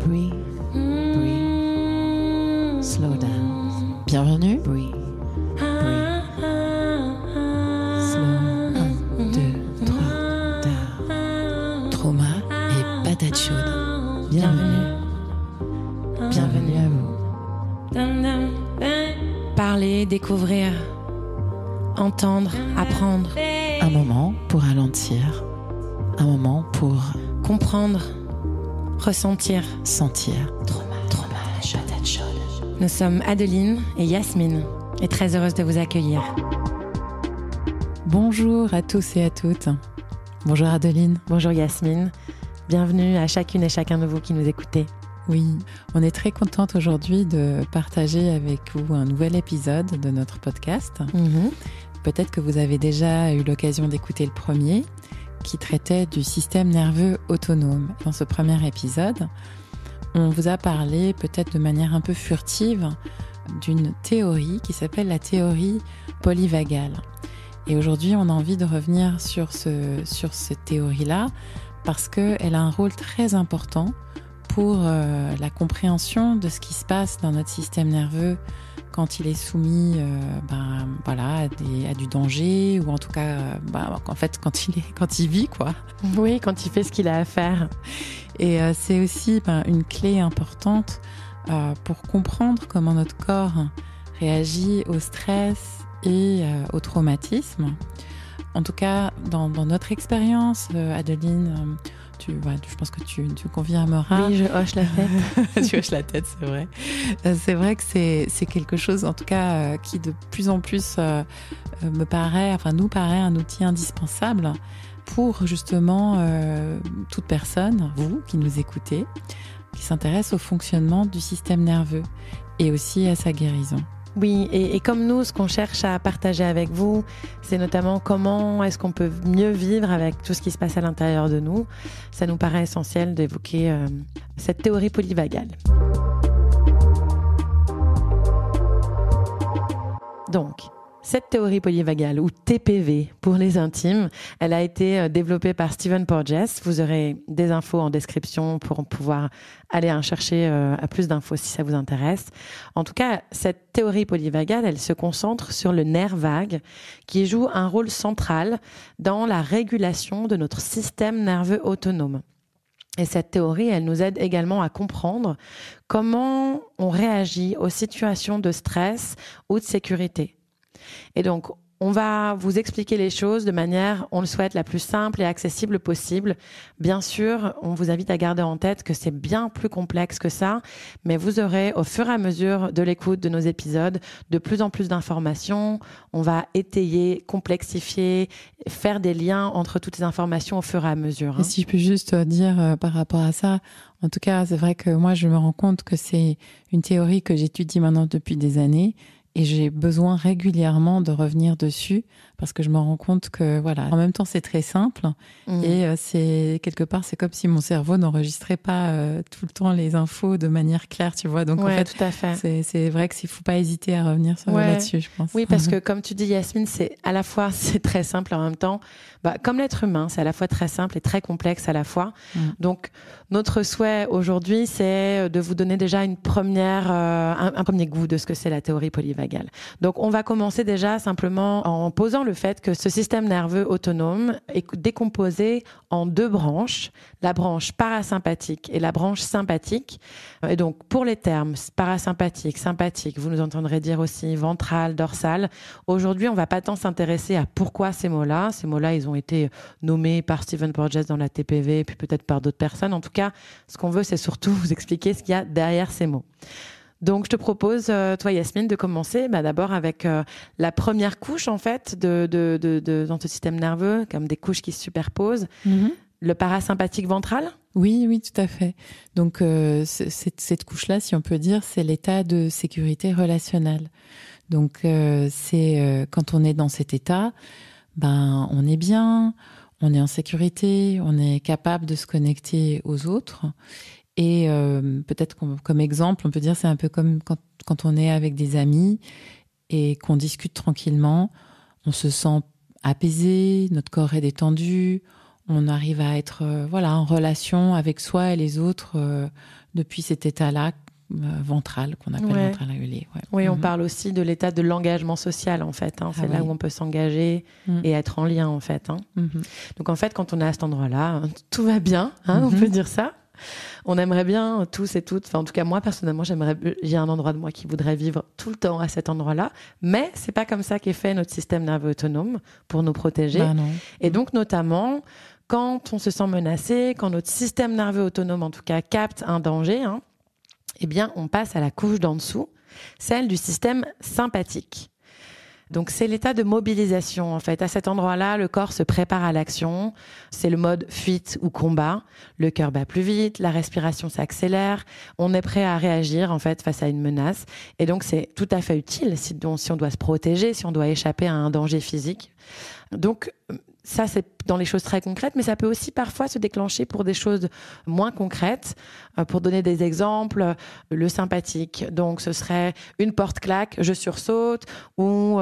Breathe, breathe, slow down. Bienvenue. Breathe, breathe, slow. 1, 2, 3, down. Trauma et patate chaude. Bienvenue. Bienvenue à vous. Parler, découvrir, entendre, apprendre. Un moment pour ralentir. Un moment pour comprendre, ressentir. sentir. Trauma, patate chaude. Nous sommes Adeline et Yasmine et très heureuse de vous accueillir. Bonjour à tous et à toutes. Bonjour Adeline. Bonjour Yasmine. Bienvenue à chacune et chacun de vous qui nous écoutez. Oui, on est très contente aujourd'hui de partager avec vous un nouvel épisode de notre podcast. Peut-être que vous avez déjà eu l'occasion d'écouter le premier, qui traitait du système nerveux autonome. Dans ce premier épisode, on vous a parlé, peut-être de manière un peu furtive, d'une théorie qui s'appelle la théorie polyvagale. Et aujourd'hui, on a envie de revenir sur cette théorie-là, parce qu'elle a un rôle très important pour la compréhension de ce qui se passe dans notre système nerveux quand il est soumis à du danger, ou en tout cas en fait quand il vit quoi. Oui, quand il fait ce qu'il a à faire. Et c'est aussi une clé importante pour comprendre comment notre corps réagit au stress et au traumatisme. En tout cas, dans notre expérience, Adeline, je pense que tu confirmeras. Oui, je hoche la tête. Tu hoches la tête, c'est vrai. C'est vrai que c'est quelque chose, en tout cas, qui de plus en plus nous paraît un outil indispensable pour justement toute personne, vous qui nous écoutez, qui s'intéresse au fonctionnement du système nerveux et aussi à sa guérison. Oui, et comme nous, ce qu'on cherche à partager avec vous, c'est notamment comment est-ce qu'on peut mieux vivre avec tout ce qui se passe à l'intérieur de nous. Ça nous paraît essentiel d'évoquer cette théorie polyvagale. Donc, cette théorie polyvagale, ou TPV pour les intimes, elle a été développée par Stephen Porges. Vous aurez des infos en description pour pouvoir aller en chercher à plus d'infos si ça vous intéresse. En tout cas, cette théorie polyvagale, elle se concentre sur le nerf vague qui joue un rôle central dans la régulation de notre système nerveux autonome. Et cette théorie, elle nous aide également à comprendre comment on réagit aux situations de stress ou de sécurité. Et donc, on va vous expliquer les choses de manière, on le souhaite, la plus simple et accessible possible. Bien sûr, on vous invite à garder en tête que c'est bien plus complexe que ça, mais vous aurez, au fur et à mesure de l'écoute de nos épisodes, de plus en plus d'informations. On va étayer, complexifier, faire des liens entre toutes ces informations au fur et à mesure. Et si je peux juste dire par rapport à ça, en tout cas, c'est vrai que moi, je me rends compte que c'est une théorie que j'étudie maintenant depuis des années. Et j'ai besoin régulièrement de revenir dessus parce que je me rends compte que en même temps c'est très simple et c'est quelque part c'est comme si mon cerveau n'enregistrait pas tout le temps les infos de manière claire, tu vois. Donc en fait, tout à fait. C'est vrai qu'il faut pas hésiter à revenir là-dessus, je pense. Oui, parce que comme tu dis Yasmine, c'est à la fois c'est très simple en même temps. Comme l'être humain, c'est à la fois très simple et très complexe à la fois. Donc notre souhait aujourd'hui, c'est de vous donner déjà un premier goût de ce que c'est la théorie polyvagale. Donc on va commencer déjà simplement en posant le fait que ce système nerveux autonome est décomposé en deux branches, la branche parasympathique et la branche sympathique. Et donc pour les termes parasympathique, sympathique, vous nous entendrez dire aussi ventral, dorsal. Aujourd'hui, on va pas tant s'intéresser à pourquoi ces mots-là. Ces mots-là, ils ont été nommés par Stephen Porges dans la TPV et puis peut-être par d'autres personnes. En tout cas, ce qu'on veut, c'est surtout vous expliquer ce qu'il y a derrière ces mots. Donc, je te propose, toi, Yasmine, de commencer d'abord avec la première couche, en fait, dans ce système nerveux, comme des couches qui se superposent. Le parasympathique ventral ? Oui, tout à fait. Donc, cette couche-là, si on peut dire, c'est l'état de sécurité relationnelle. Donc, c'est quand on est dans cet état, on est bien, on est en sécurité, on est capable de se connecter aux autres. Et peut-être comme exemple, on peut dire c'est un peu comme quand on est avec des amis et qu'on discute tranquillement, on se sent apaisé, notre corps est détendu, on arrive à être en relation avec soi et les autres depuis cet état-là ventral, qu'on appelle ventral annulé. Ouais. Oui, on parle aussi de l'état de l'engagement social, en fait. C'est là où on peut s'engager et être en lien, en fait. Donc, en fait, quand on est à cet endroit-là, tout va bien, on peut dire ça. On aimerait bien, tous et toutes, en tout cas, moi, personnellement, j'ai un endroit de moi qui voudrait vivre tout le temps à cet endroit-là. Mais c'est pas comme ça qu'est fait notre système nerveux autonome pour nous protéger. Bah non. Et donc, notamment, quand on se sent menacé, quand notre système nerveux autonome, en tout cas, capte un danger, eh bien, on passe à la couche d'en dessous, celle du système sympathique. Donc, c'est l'état de mobilisation, en fait. À cet endroit-là, le corps se prépare à l'action. C'est le mode fuite ou combat. Le cœur bat plus vite, la respiration s'accélère. On est prêt à réagir, en fait, face à une menace. Et donc, c'est tout à fait utile si on doit se protéger, si on doit échapper à un danger physique. Donc, ça, c'est dans les choses très concrètes, mais ça peut aussi parfois se déclencher pour des choses moins concrètes. Pour donner des exemples, le sympathique. Donc, ce serait une porte claque, je sursaute, ou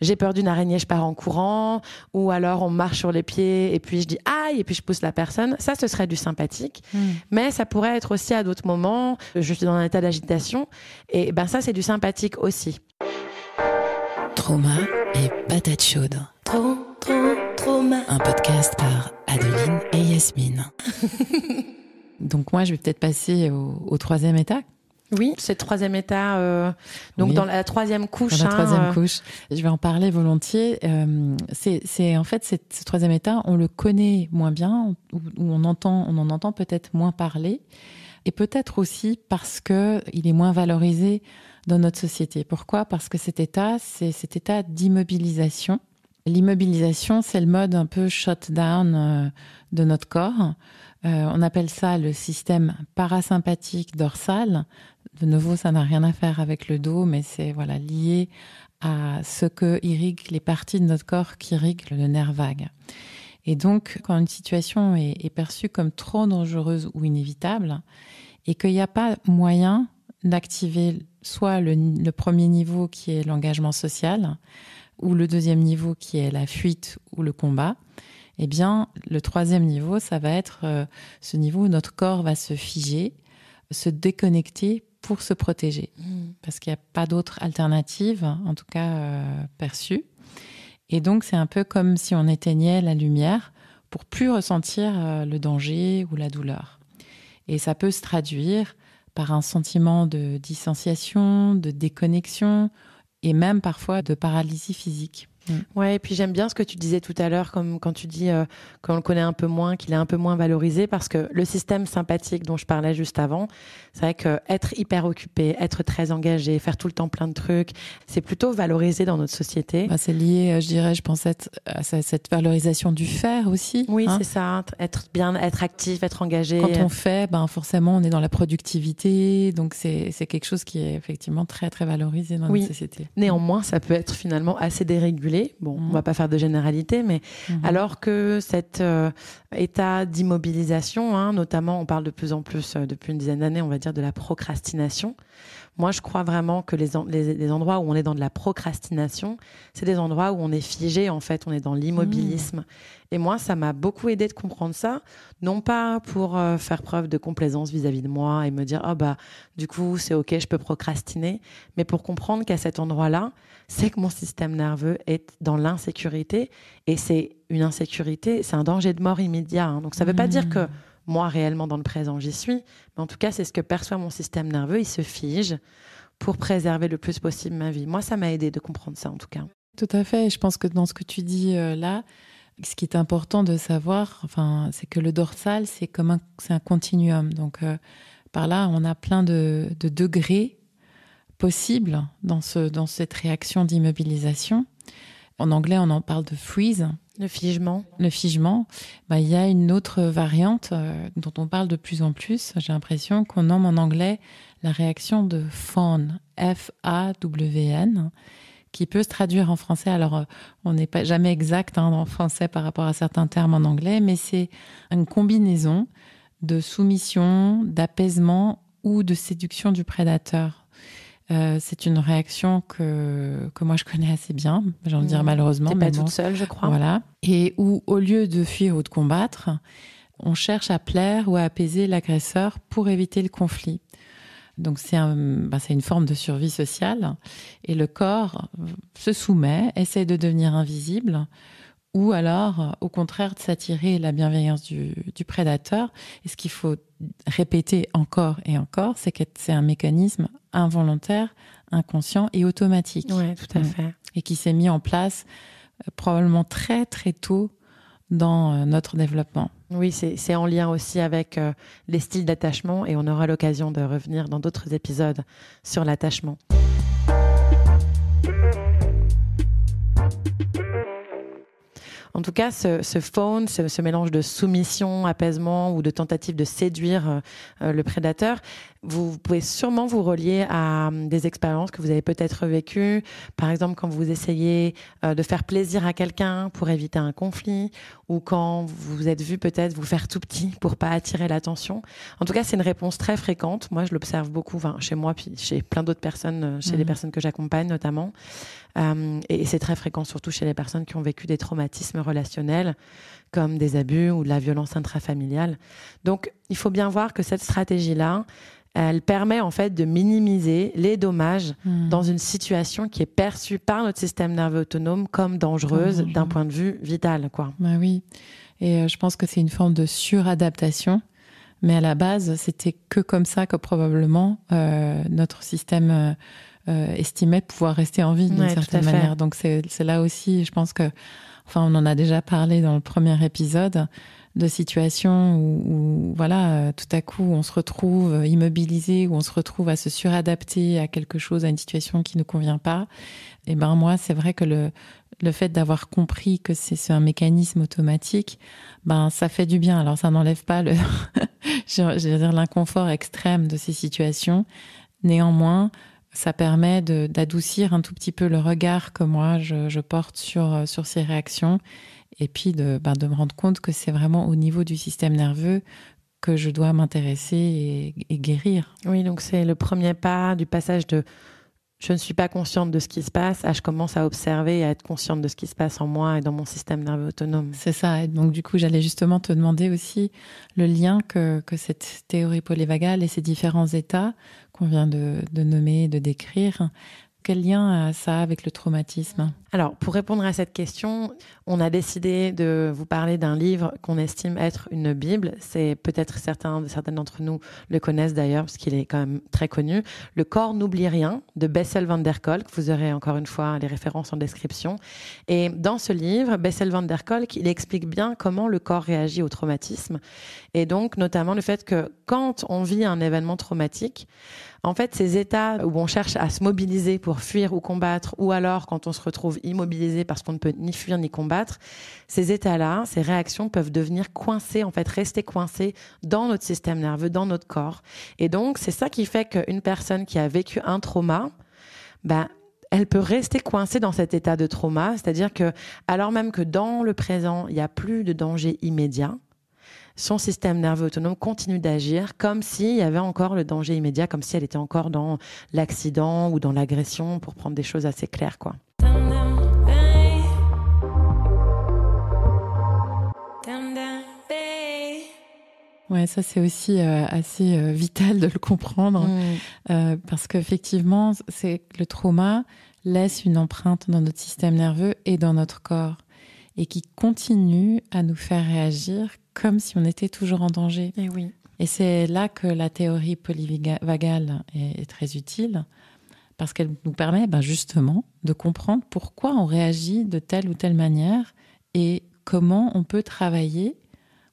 j'ai peur d'une araignée, je pars en courant, ou alors on marche sur les pieds et puis je dis aïe et puis je pousse la personne. Ça, ce serait du sympathique. Mais ça pourrait être aussi à d'autres moments, je suis dans un état d'agitation, et ça, c'est du sympathique aussi. Trauma et patate chaude. Trauma. Un podcast par Adeline et Yasmine. Donc moi, je vais peut-être passer au troisième état. Oui, c'est le troisième état, dans la troisième couche. Dans la troisième couche. Je vais en parler volontiers. C'est en fait, ce troisième état, on le connaît moins bien, ou on en entend peut-être moins parler, et peut-être aussi parce que il est moins valorisé dans notre société. Pourquoi ? Parce que cet état, c'est cet état d'immobilisation. L'immobilisation, c'est le mode un peu shutdown de notre corps. On appelle ça le système parasympathique dorsal. De nouveau, ça n'a rien à faire avec le dos, mais c'est lié à ce que irriguent les parties de notre corps qui irriguent le nerf vague. Et donc, quand une situation est perçue comme trop dangereuse ou inévitable, et qu'il n'y a pas moyen d'activer soit le premier niveau qui est l'engagement social, ou le deuxième niveau qui est la fuite ou le combat, eh bien, le troisième niveau, ça va être ce niveau où notre corps va se figer, se déconnecter pour se protéger. Parce qu'il n'y a pas d'autre alternative, en tout cas perçue. Et donc, c'est un peu comme si on éteignait la lumière pour plus ressentir le danger ou la douleur. Et ça peut se traduire par un sentiment de distanciation, de déconnexion, et même parfois de paralysie physique. Ouais, et puis j'aime bien ce que tu disais tout à l'heure, comme quand tu dis qu'on le connaît un peu moins, qu'il est un peu moins valorisé, parce que le système sympathique dont je parlais juste avant, c'est vrai que être hyper occupé, être très engagé, faire tout le temps plein de trucs, c'est plutôt valorisé dans notre société. C'est lié, je pense, à cette valorisation du faire aussi. Oui, c'est ça, être actif, être engagé. Quand on fait, forcément, on est dans la productivité, donc c'est quelque chose qui est effectivement très, très valorisé dans notre société. Néanmoins, ça peut être finalement assez dérégulé. Bon, on va pas faire de généralité, mais alors que cet état d'immobilisation, notamment, on parle de plus en plus depuis une dizaine d'années, on va dire, de la procrastination. Moi, je crois vraiment que les endroits où on est dans de la procrastination, c'est des endroits où on est figé, en fait, on est dans l'immobilisme. Et moi, ça m'a beaucoup aidé de comprendre ça, non pas pour faire preuve de complaisance vis-à-vis de moi et me dire du coup, c'est OK, je peux procrastiner, mais pour comprendre qu'à cet endroit-là, c'est que mon système nerveux est dans l'insécurité, et c'est une insécurité, c'est un danger de mort immédiat. Donc, ça ne veut pas dire que moi, réellement, dans le présent, j'y suis. Mais en tout cas, c'est ce que perçoit mon système nerveux. Il se fige pour préserver le plus possible ma vie. Moi, ça m'a aidé de comprendre ça, en tout cas. Tout à fait. Et je pense que dans ce que tu dis là, ce qui est important de savoir, c'est que le dorsal, c'est un continuum. Donc, par là, on a plein de degrés possibles dans cette réaction d'immobilisation. En anglais, on en parle de freeze. Le figement. Le figement. Il y a une autre variante dont on parle de plus en plus. J'ai l'impression qu'on nomme en anglais la réaction de fawn, F-A-W-N, qui peut se traduire en français. Alors, on n'est pas jamais exact en français par rapport à certains termes en anglais, mais c'est une combinaison de soumission, d'apaisement ou de séduction du prédateur. C'est une réaction que moi je connais assez bien, j'ai envie de dire malheureusement. T'es pas toute seule, je crois. Voilà. Et où, au lieu de fuir ou de combattre, on cherche à plaire ou à apaiser l'agresseur pour éviter le conflit. Donc c'est une forme de survie sociale. Et le corps se soumet, essaie de devenir invisible, ou alors, au contraire, de s'attirer la bienveillance du prédateur. Et ce qu'il faut répéter encore et encore, c'est que c'est un mécanisme involontaire, inconscient et automatique. Oui, tout à fait. Et qui s'est mis en place probablement très, très tôt dans notre développement. Oui, c'est en lien aussi avec les styles d'attachement et on aura l'occasion de revenir dans d'autres épisodes sur l'attachement. En tout cas, ce fawn, ce mélange de soumission, apaisement ou de tentative de séduire le prédateur, vous pouvez sûrement vous relier à des expériences que vous avez peut-être vécues. Par exemple, quand vous essayez de faire plaisir à quelqu'un pour éviter un conflit ou quand vous vous êtes vu peut-être vous faire tout petit pour pas attirer l'attention. En tout cas, c'est une réponse très fréquente. Moi, je l'observe beaucoup chez moi puis chez plein d'autres personnes, chez les personnes que j'accompagne notamment. Et c'est très fréquent, surtout chez les personnes qui ont vécu des traumatismes relationnels, comme des abus ou de la violence intrafamiliale. Donc, il faut bien voir que cette stratégie-là, elle permet en fait de minimiser les dommages dans une situation qui est perçue par notre système nerveux autonome comme dangereuse d'un point de vue vital, quoi. Bah oui. Et je pense que c'est une forme de suradaptation. Mais à la base, c'était que comme ça que probablement notre système estimait pouvoir rester en vie d'une certaine manière. Donc c'est là aussi, je pense que, on en a déjà parlé dans le premier épisode, de situations où voilà, tout à coup, on se retrouve immobilisé, où on se retrouve à se suradapter à quelque chose, à une situation qui ne convient pas. Et moi, c'est vrai que le fait d'avoir compris que c'est un mécanisme automatique, ça fait du bien. Alors, ça n'enlève pas je veux dire, l'inconfort extrême de ces situations. Néanmoins, ça permet d'adoucir un tout petit peu le regard que moi, je porte sur ces réactions. Et puis de me rendre compte que c'est vraiment au niveau du système nerveux que je dois m'intéresser et guérir. Oui, donc c'est le premier pas du passage de je ne suis pas consciente de ce qui se passe à je commence à observer et à être consciente de ce qui se passe en moi et dans mon système nerveux autonome. C'est ça. Et donc du coup, j'allais justement te demander aussi le lien que cette théorie polyvagale et ces différents états qu'on vient de nommer, de décrire, quel lien ça a avec le traumatisme ? Alors, pour répondre à cette question, on a décidé de vous parler d'un livre qu'on estime être une Bible. C'est peut-être certaines d'entre nous le connaissent d'ailleurs, parce qu'il est quand même très connu. Le corps n'oublie rien, de Bessel van der Kolk. Vous aurez encore une fois les références en description. Et dans ce livre, Bessel van der Kolk, il explique bien comment le corps réagit au traumatisme. Et donc, notamment le fait que quand on vit un événement traumatique, en fait, ces états où on cherche à se mobiliser pour fuir ou combattre, ou alors quand on se retrouve immobilisé parce qu'on ne peut ni fuir ni combattre, ces états-là, ces réactions peuvent devenir coincées, en fait, rester coincées dans notre système nerveux, dans notre corps. Et donc, c'est ça qui fait qu'une personne qui a vécu un trauma, elle peut rester coincée dans cet état de trauma, c'est-à-dire que, alors même que dans le présent, il n'y a plus de danger immédiat, son système nerveux autonome continue d'agir comme s'il y avait encore le danger immédiat, comme si elle était encore dans l'accident ou dans l'agression, pour prendre des choses assez claires, quoi. Ouais, ça c'est aussi assez vital de le comprendre parce qu'effectivement, c'est le trauma laisse une empreinte dans notre système nerveux et dans notre corps et qui continue à nous faire réagir comme si on était toujours en danger. Et oui. Et c'est là que la théorie polyvagale est très utile, parce qu'elle nous permet justement de comprendre pourquoi on réagit de telle ou telle manière et comment on peut travailler,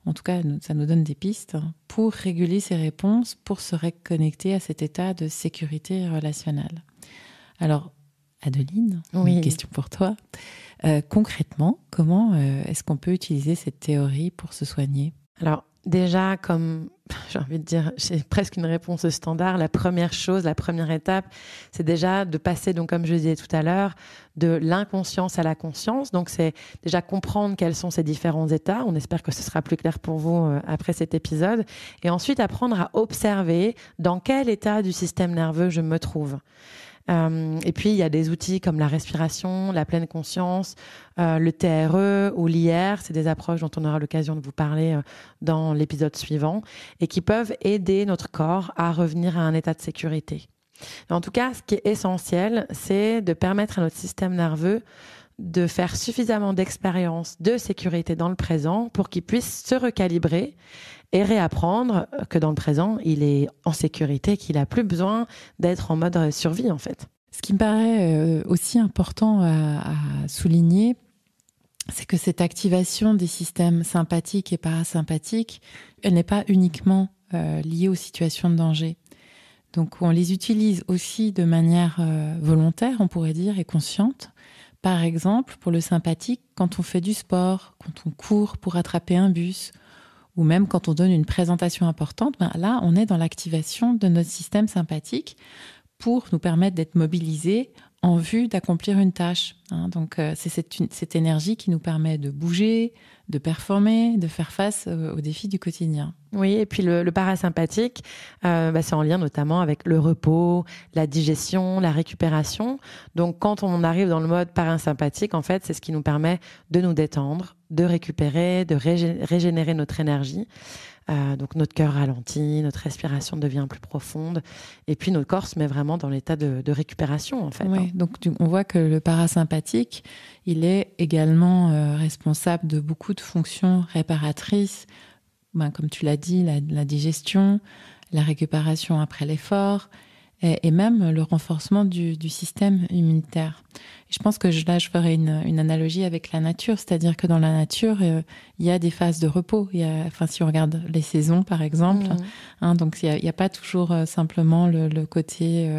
en tout cas ça nous donne des pistes, pour réguler ces réponses, pour se reconnecter à cet état de sécurité relationnelle. Alors, Adeline, une question pour toi. Concrètement, comment est-ce qu'on peut utiliser cette théorie pour se soigner ? Alors, déjà, comme j'ai envie de dire, c'est presque une réponse standard. La première étape, c'est déjà de passer, donc comme je le disais tout à l'heure, de l'inconscience à la conscience. Donc, c'est déjà comprendre quels sont ces différents états. On espère que ce sera plus clair pour vous après cet épisode. Et ensuite, apprendre à observer dans quel état du système nerveux je me trouve. Et puis, il y a des outils comme la respiration, la pleine conscience, le TRE ou l'IR. C'est des approches dont on aura l'occasion de vous parler dans l'épisode suivant et qui peuvent aider notre corps à revenir à un état de sécurité. En tout cas, ce qui est essentiel, c'est de permettre à notre système nerveux de faire suffisamment d'expériences de sécurité dans le présent pour qu'il puisse se recalibrer et réapprendre que dans le présent, il est en sécurité, qu'il n'a plus besoin d'être en mode survie, en fait. Ce qui me paraît aussi important à souligner, c'est que cette activation des systèmes sympathiques et parasympathiques, elle n'est pas uniquement liée aux situations de danger. Donc, on les utilise aussi de manière volontaire, on pourrait dire, et consciente. Par exemple, pour le sympathique, quand on fait du sport, quand on court pour attraper un bus, ou même quand on donne une présentation importante, là, on est dans l'activation de notre système sympathique pour nous permettre d'être mobilisés en vue d'accomplir une tâche. Donc, c'est cette énergie qui nous permet de bouger, de performer, de faire face aux défis du quotidien. Oui, et puis le parasympathique, c'est en lien notamment avec le repos, la digestion, la récupération. Donc, quand on arrive dans le mode parasympathique, en fait, c'est ce qui nous permet de nous détendre, de récupérer, de régénérer notre énergie. Donc, notre cœur ralentit, notre respiration devient plus profonde. Et puis, notre corps se met vraiment dans l'état de récupération, en fait. Oui, donc on voit que le parasympathique, il est également responsable de beaucoup de fonctions réparatrices. Comme tu l'as dit, la digestion, la récupération après l'effort et même le renforcement du système immunitaire. Et je pense que je ferai une analogie avec la nature, c'est-à-dire que dans la nature, il y a des phases de repos. Si on regarde les saisons, par exemple, donc il n'y a pas toujours simplement le côté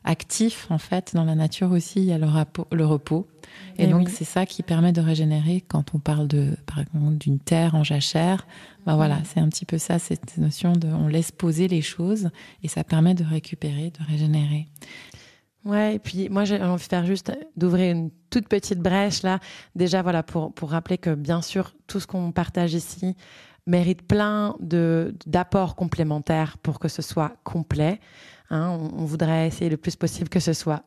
actif, en fait. Dans la nature aussi, il y a le repos. Et donc, c'est ça qui permet de régénérer quand on parle par exemple, d'une terre en jachère. Voilà, c'est un petit peu ça, cette notion on laisse poser les choses et ça permet de récupérer, de régénérer. Ouais, et puis moi j'ai envie de faire juste d'ouvrir une toute petite brèche là. Déjà voilà pour rappeler que bien sûr tout ce qu'on partage ici mérite plein d'apports complémentaires pour que ce soit complet. On voudrait essayer le plus possible que ce soit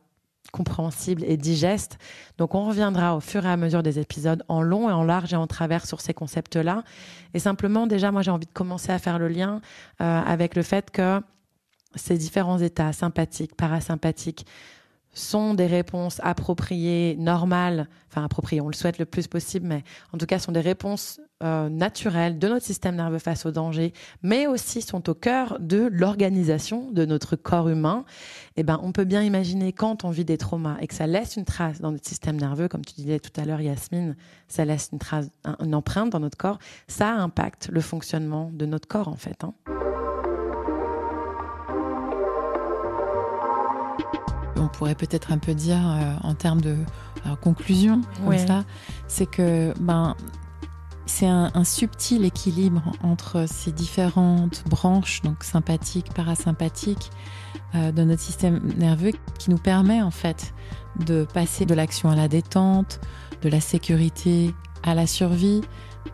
compréhensible et digeste. Donc, on reviendra au fur et à mesure des épisodes en long et en large et en travers sur ces concepts-là. Et simplement, déjà, moi, j'ai envie de commencer à faire le lien avec le fait que ces différents états sympathiques, parasympathiques, sont des réponses appropriées, normales, enfin appropriées, on le souhaite le plus possible, mais en tout cas sont des réponses naturelles de notre système nerveux face au danger, mais aussi sont au cœur de l'organisation de notre corps humain. Et on peut bien imaginer quand on vit des traumas et que ça laisse une trace dans notre système nerveux, comme tu disais tout à l'heure Yasmine, ça laisse une trace, une empreinte dans notre corps, ça impacte le fonctionnement de notre corps en fait. On pourrait peut-être un peu dire en termes de conclusion, comme ça, c'est que c'est un subtil équilibre entre ces différentes branches, donc sympathiques, parasympathiques, de notre système nerveux qui nous permet en fait de passer de l'action à la détente, de la sécurité à la survie,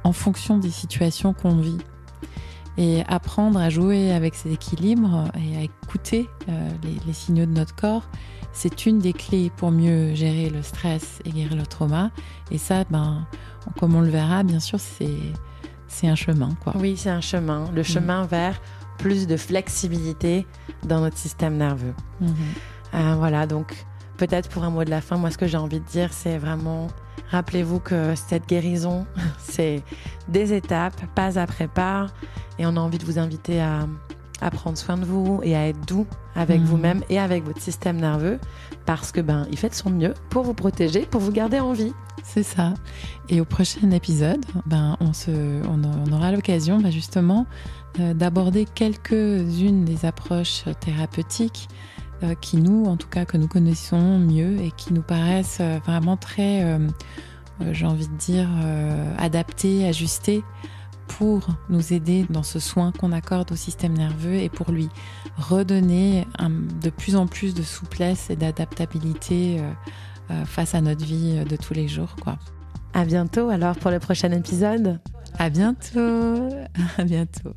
en fonction des situations qu'on vit. Et apprendre à jouer avec ces équilibres et à écouter les signaux de notre corps, c'est une des clés pour mieux gérer le stress et guérir le trauma. Et ça, comme on le verra, bien sûr, c'est un chemin, quoi. Oui, c'est un chemin. Le chemin vers plus de flexibilité dans notre système nerveux. Voilà, donc peut-être pour un mot de la fin, moi, ce que j'ai envie de dire, c'est vraiment... Rappelez-vous que cette guérison, c'est des étapes, pas après pas. Et on a envie de vous inviter à prendre soin de vous et à être doux avec vous-même et avec votre système nerveux parce que il fait de son mieux pour vous protéger, pour vous garder en vie. C'est ça. Et au prochain épisode, on aura l'occasion justement d'aborder quelques-unes des approches thérapeutiques qui en tout cas, que nous connaissons mieux et qui nous paraissent vraiment très, j'ai envie de dire, adaptées, ajustées pour nous aider dans ce soin qu'on accorde au système nerveux et pour lui redonner de plus en plus de souplesse et d'adaptabilité face à notre vie de tous les jours, quoi. À bientôt alors pour le prochain épisode. À bientôt. À bientôt.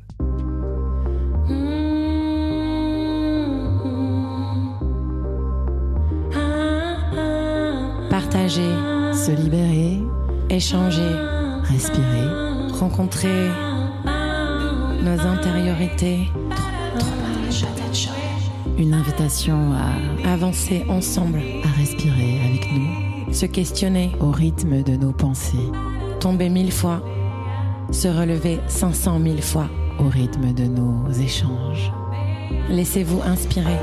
Partager, se libérer, échanger, respirer, rencontrer nos intériorités. Une invitation à avancer ensemble, à respirer avec nous, se questionner au rythme de nos pensées, tomber 1000 fois, se relever 500 000 fois, au rythme de nos échanges. Laissez-vous inspirer,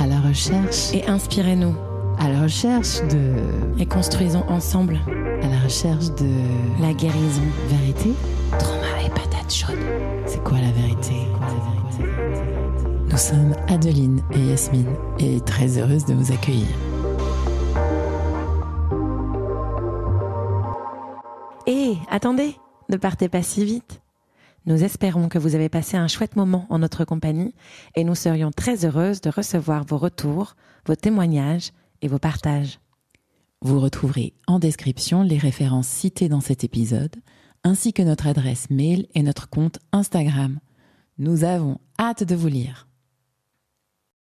à la recherche, et inspirez-nous, à la recherche de... et construisons ensemble, à la recherche de... la guérison. Vérité? Trauma et patates chaudes. C'est quoi la vérité? Nous sommes Adeline et Yasmine et très heureuses de vous accueillir. Et attendez, ne partez pas si vite. Nous espérons que vous avez passé un chouette moment en notre compagnie et nous serions très heureuses de recevoir vos retours, vos témoignages et vos partages. Vous retrouverez en description les références citées dans cet épisode, ainsi que notre adresse mail et notre compte Instagram. Nous avons hâte de vous lire.